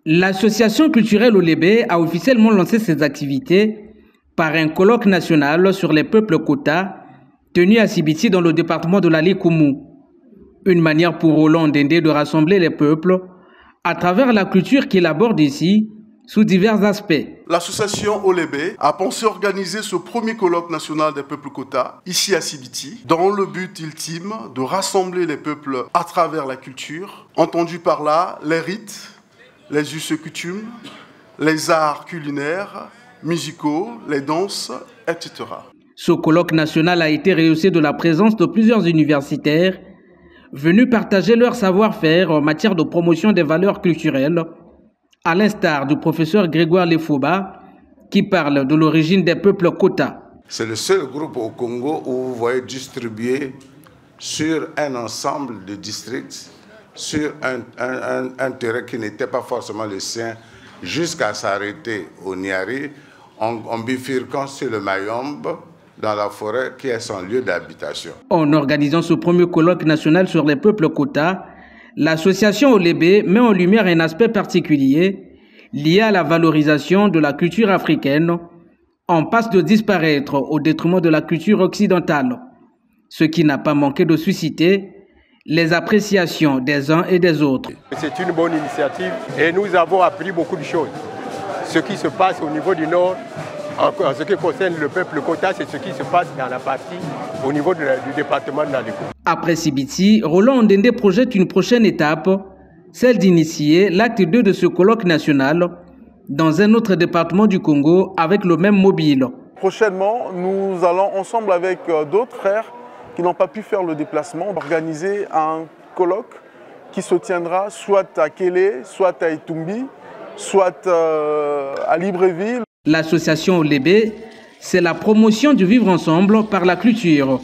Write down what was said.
L'association culturelle Olébé a officiellement lancé ses activités par un colloque national sur les peuples Kota tenu à Sibiti dans le département de l'Ali Koumou. Une manière pour Roland Ndende de rassembler les peuples à travers la culture qu'il aborde ici sous divers aspects. L'association Olébé a pensé organiser ce premier colloque national des peuples Kota ici à Sibiti dans le but ultime de rassembler les peuples à travers la culture, entendu par là les rites, les us et coutumes, les arts culinaires, musicaux, les danses, etc. Ce colloque national a été rehaussé de la présence de plusieurs universitaires venus partager leur savoir-faire en matière de promotion des valeurs culturelles, à l'instar du professeur Grégoire Lefouba qui parle de l'origine des peuples Kota. C'est le seul groupe au Congo où vous voyez distribuer sur un ensemble de districts, sur un terrain qui n'était pas forcément le sien, jusqu'à s'arrêter au Niari, en bifurquant sur le Mayombe, dans la forêt qui est son lieu d'habitation. En organisant ce premier colloque national sur les peuples Kota, l'association Olébé met en lumière un aspect particulier lié à la valorisation de la culture africaine en passe de disparaître au détriment de la culture occidentale, ce qui n'a pas manqué de susciter les appréciations des uns et des autres. C'est une bonne initiative et nous avons appris beaucoup de choses. Ce qui se passe au niveau du Nord, en ce qui concerne le peuple Kota, c'est ce qui se passe dans la partie au niveau du département de l'Ali Koumou. Après Sibiti, Roland Ndende projette une prochaine étape, celle d'initier l'acte 2 de ce colloque national dans un autre département du Congo avec le même mobile. Prochainement, nous allons ensemble avec d'autres frères qui n'ont pas pu faire le déplacement, organiser un colloque qui se tiendra soit à Kélé, soit à Itumbi, soit à Libreville. L'association Olébé, c'est la promotion du vivre ensemble par la culture.